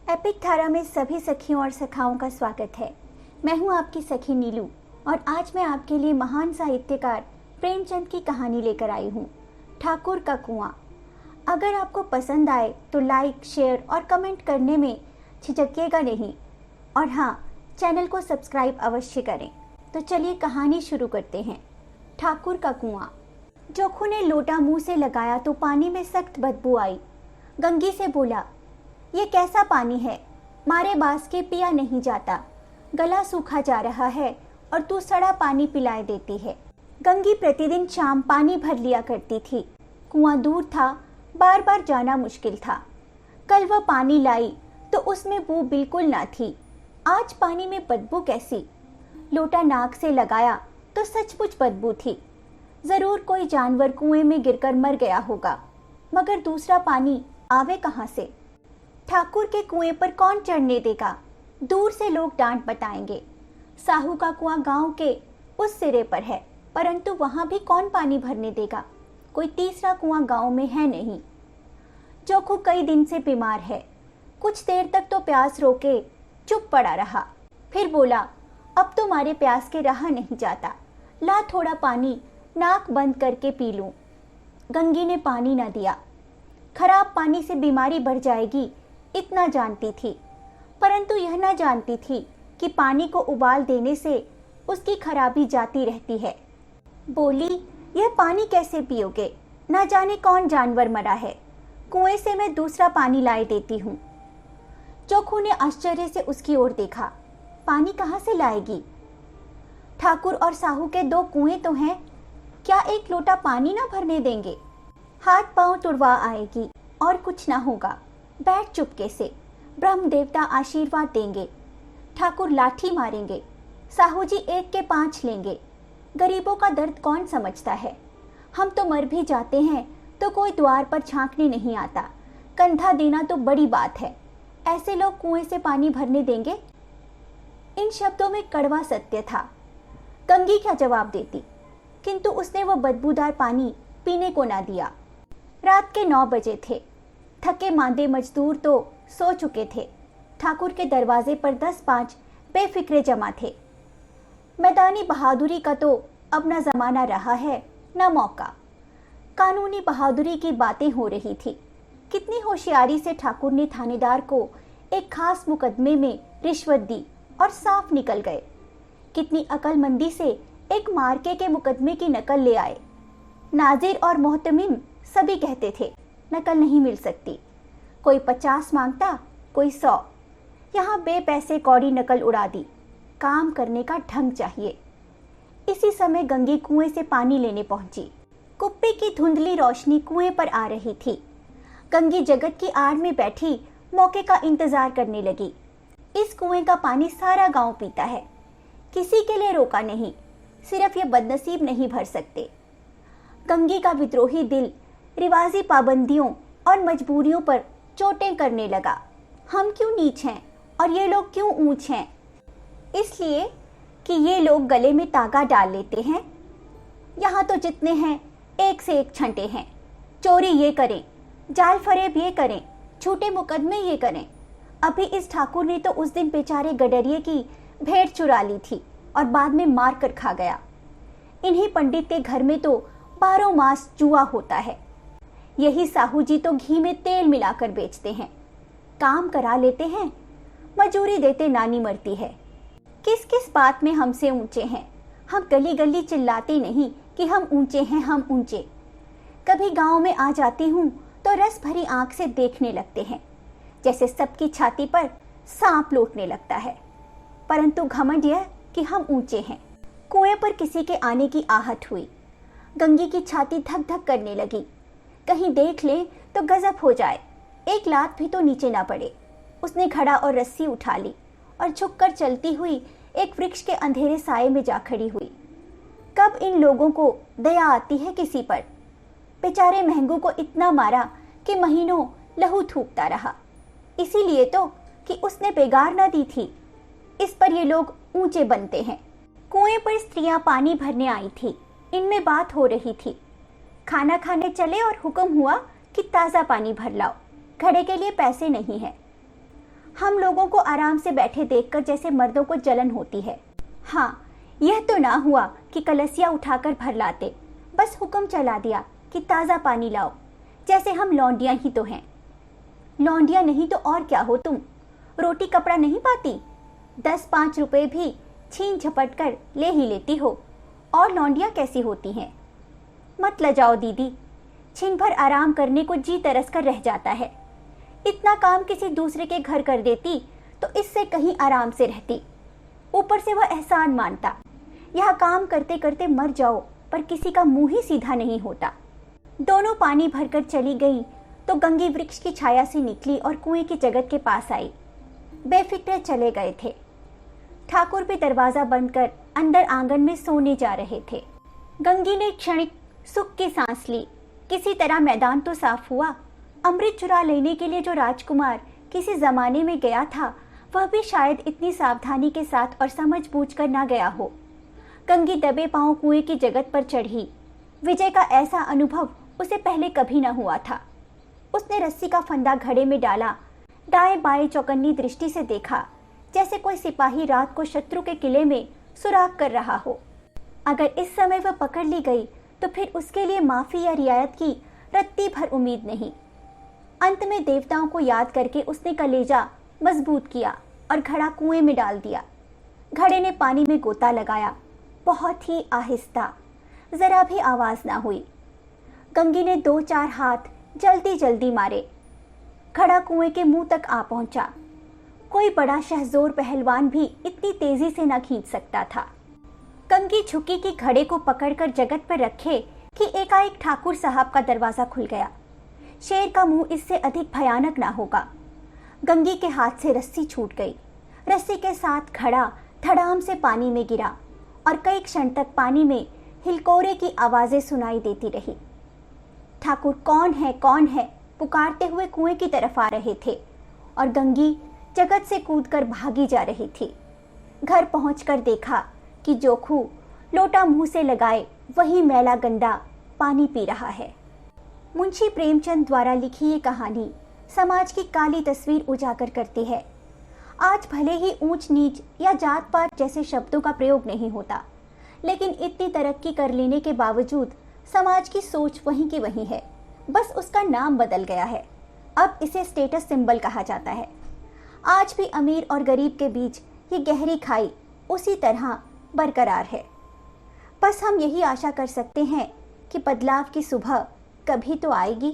Epic धारा में सभी सखियों और सखाओं का स्वागत है। मैं हूं आपकी सखी नीलू और आज मैं आपके लिए महान साहित्यकार प्रेमचंद की कहानी लेकर आई हूं, ठाकुर का कुआं। अगर आपको पसंद आए तो लाइक, शेयर और कमेंट करने में झिझकिएगा नहीं और हाँ, चैनल को सब्सक्राइब अवश्य करें। तो चलिए कहानी शुरू करते हैं। ठाकुर का कुआं। जोखू ने लोटा मुंह से लगाया तो पानी में सख्त बदबू आई। गंगी से बोला, ये कैसा पानी है, मारे बास के पिया नहीं जाता, गला सूखा जा रहा है और तू सड़ा पानी पिलाए देती है। गंगी प्रतिदिन शाम पानी भर लिया करती थी। कुआं दूर था, बार बार जाना मुश्किल था। कल वह पानी लाई तो उसमें बू बिल्कुल ना थी। आज पानी में बदबू कैसी? लोटा नाक से लगाया तो सचमुच बदबू थी। जरूर कोई जानवर कुएं में गिरकर मर गया होगा, मगर दूसरा पानी आवे कहाँ से? ठाकुर के कुएं पर कौन चढ़ने देगा? दूर से लोग डांट बताएंगे। साहू का कुआं गांव के उस सिरे पर है, परंतु वहां भी कौन पानी भरने देगा? कोई तीसरा कुआं गांव में है नहीं। जोखू कई दिन से बीमार है। कुछ देर तक तो प्यास रोके चुप पड़ा रहा, फिर बोला, अब तुम्हारे प्यास के रहा नहीं जाता, ला थोड़ा पानी नाक बंद करके पी लूं। गंगी ने पानी न दिया। खराब पानी से बीमारी बढ़ जाएगी इतना जानती थी, परंतु यह न जानती थी कि पानी को उबाल देने से उसकी खराबी जाती रहती है। बोली, यह पानी कैसे पियोगे? न जाने कौन जानवर मरा है, कुएं से मैं दूसरा पानी लाए देती हूँ। जोखू ने आश्चर्य से उसकी ओर देखा। पानी कहाँ से लाएगी? ठाकुर और साहू के दो कुएं तो हैं, क्या एक लोटा पानी ना भरने देंगे? हाथ पांव तुड़वा आएगी और कुछ ना होगा। बैठ चुपके से, ब्रह्म देवता आशीर्वाद देंगे। ठाकुर लाठी मारेंगे, साहू जी 1 के 5 लेंगे। गरीबों का दर्द कौन समझता है? हम तो मर भी जाते हैं तो कोई द्वार पर झांकने नहीं आता। कंधा देना तो बड़ी बात है, ऐसे लोग कुएं से पानी भरने देंगे? इन शब्दों में कड़वा सत्य था। गंगी क्या जवाब देती, किंतु उसने वह बदबूदार पानी पीने को ना दिया। रात के 9 बजे थे। थके मांदे मजदूर तो सो चुके थे। ठाकुर के दरवाजे पर 10-5 बेफिक्रे जमा थे। मैदानी बहादुरी का तो अब न जमाना रहा है न मौका। कानूनी बहादुरी की बातें हो रही थी। कितनी होशियारी से ठाकुर ने थानेदार को एक खास मुकदमे में रिश्वत दी और साफ निकल गए। कितनी अकलमंदी से एक मार्के के मुकदमे की नकल ले आए। नाजिर और मोहतमिम सभी कहते थे नकल नहीं मिल सकती। कोई 50 मांगता, कोई 100। यहाँ बेपैसे कौड़ी नकल उड़ा दी। काम करने का ढंग चाहिए। इसी समय गंगी कुएं से पानी लेने पहुंची। कुप्पी की धुंधली रोशनी कुएं पर आ रही थी। गंगी जगत की आड़ में बैठी मौके का इंतजार करने लगी। इस कुएं का पानी सारा गांव पीता है, किसी के लिए रोका नहीं, सिर्फ ये बदनसीब नहीं भर सकते। गंगी का विद्रोही दिल रिवाजी पाबंदियों और मजबूरियों पर चोटें करने लगा। हम क्यों नीच हैं और ये लोग क्यों ऊंच हैं? इसलिए कि ये लोग गले में तागा डाल लेते हैं। यहाँ तो जितने हैं एक से एक छंटे हैं। चोरी ये करें, जाल फरेब ये करें, झूठे मुकदमे ये करें। अभी इस ठाकुर ने तो उस दिन बेचारे गडरिये की भेड़ चुरा ली थी और बाद में मार कर खा गया। इन्हीं पंडित के घर में तो 12 मास जुआ होता है। यही साहू जी तो घी में तेल मिलाकर बेचते हैं। काम करा लेते हैं, मजूरी देते नानी मरती है। किस किस बात में हमसे ऊंचे हैं? हम गली गली चिल्लाते नहीं कि हम ऊंचे हैं, हम ऊंचे। कभी गांव में आ जाती हूँ तो रस भरी आंख से देखने लगते हैं, जैसे सबकी छाती पर सांप लौटने लगता है। परंतु घमंड यह कि हम ऊंचे हैं। कुएं पर किसी के आने की आहट हुई। गंगी की छाती धक धक करने लगी। कहीं देख ले तो गजब हो जाए, एक लात भी तो नीचे ना पड़े। उसने घड़ा और रस्सी उठा ली और झुककर चलती हुई एक वृक्ष के अंधेरे साये में जा खड़ी हुई। कब इन लोगों को दया आती है किसी पर? बेचारे महंगू को इतना मारा कि महीनों लहू थूकता रहा, इसीलिए तो कि उसने बेगार न दी थी। इस पर ये लोग ऊंचे बनते हैं। कुएं पर स्त्रियां पानी भरने आई थी। इनमें बात हो रही थी। खाना खाने चले और हुक्म हुआ कि ताज़ा पानी भर लाओ, घड़े के लिए पैसे नहीं है। हम लोगों को आराम से बैठे देखकर जैसे मर्दों को जलन होती है। हाँ, यह तो ना हुआ कि कलसिया उठाकर भर लाते, बस हुक्म चला दिया कि ताज़ा पानी लाओ, जैसे हम लौंडियाँ ही तो हैं। लौंडियाँ नहीं तो और क्या हो तुम, रोटी कपड़ा नहीं पाती, 10-5 रुपए भी छीन झपट कर ले ही लेती हो, और लौंडियाँ कैसी होती हैं। मत लजाओ दीदी, छिन भर आराम करने को जी तरस कर रह जाता है। इतना काम किसी दूसरे के घर कर देती तो इससे कहीं आराम से रहती। ऊपर से वह एहसान मानता। यह काम करते करते मर जाओ, पर किसी का मुंह ही सीधा नहीं होता। दोनों पानी भरकर चली गई तो गंगी वृक्ष की छाया से निकली और कुएं की जगत के पास आई। बेफिक्र चले गए थे। ठाकुर भी दरवाजा बंद कर अंदर आंगन में सोने जा रहे थे। गंगी ने क्षणिक सुख की सांस ली। किसी तरह मैदान तो साफ हुआ। अमृत चुरा लेने के लिए जो राजकुमार किसी जमाने में गया था, वह भी शायद इतनी सावधानी के साथ और समझ बूझ कर ना गया हो। गंगी दबे पांव कुएं की जगत पर चढ़ी। विजय का ऐसा अनुभव उसे पहले कभी न हुआ था। उसने रस्सी का फंदा घड़े में डाला, दाएं बाएं चौकन्नी दृष्टि से देखा, जैसे कोई सिपाही रात को शत्रु के किले में सुराग कर रहा हो। अगर इस समय वह पकड़ ली गई तो फिर उसके लिए माफी या रियायत की रत्ती भर उम्मीद नहीं। अंत में देवताओं को याद करके उसने कलेजा मजबूत किया और घड़ा कुएं में डाल दिया। घड़े ने पानी में गोता लगाया, बहुत ही आहिस्ता, जरा भी आवाज ना हुई। गंगी ने 2-4 हाथ जल्दी जल्दी मारे। घड़ा कुएं के मुंह तक आ पहुंचा। कोई बड़ा शहजोर पहलवान भी इतनी तेजी से न खींच सकता था। गंगी झुकी कि घड़े को पकड़कर जगत पर रखे कि एकाएक ठाकुर साहब का दरवाजा खुल गया। शेर का मुंह इससे अधिक भयानक ना होगा। गंगी के हाथ से रस्सी छूट गई। रस्सी के साथ घड़ा धड़ाम से पानी में गिरा और कई क्षण तक पानी में हिलकोरे की आवाजें सुनाई देती रही। ठाकुर कौन है पुकारते हुए कुएं की तरफ आ रहे थे और गंगी जगत से कूदकर भागी जा रही थी। घर पहुंचकर देखा कि जोखू लोटा मुंह से लगाए वही मैला गंदा पानी पी रहा है। मुंशी प्रेमचंद द्वारा लिखी ये कहानी समाज की काली तस्वीर उजागर करती है। आज भले ही ऊंच नीच या जात पात जैसे शब्दों का प्रयोग नहीं होता, लेकिन इतनी तरक्की कर लेने के बावजूद समाज की सोच वहीं की वहीं है, बस उसका नाम बदल गया है। अब इसे स्टेटस सिंबल कहा जाता है। आज भी अमीर और गरीब के बीच ये गहरी खाई उसी तरह बरकरार है। बस हम यही आशा कर सकते हैं कि बदलाव की सुबह कभी तो आएगी।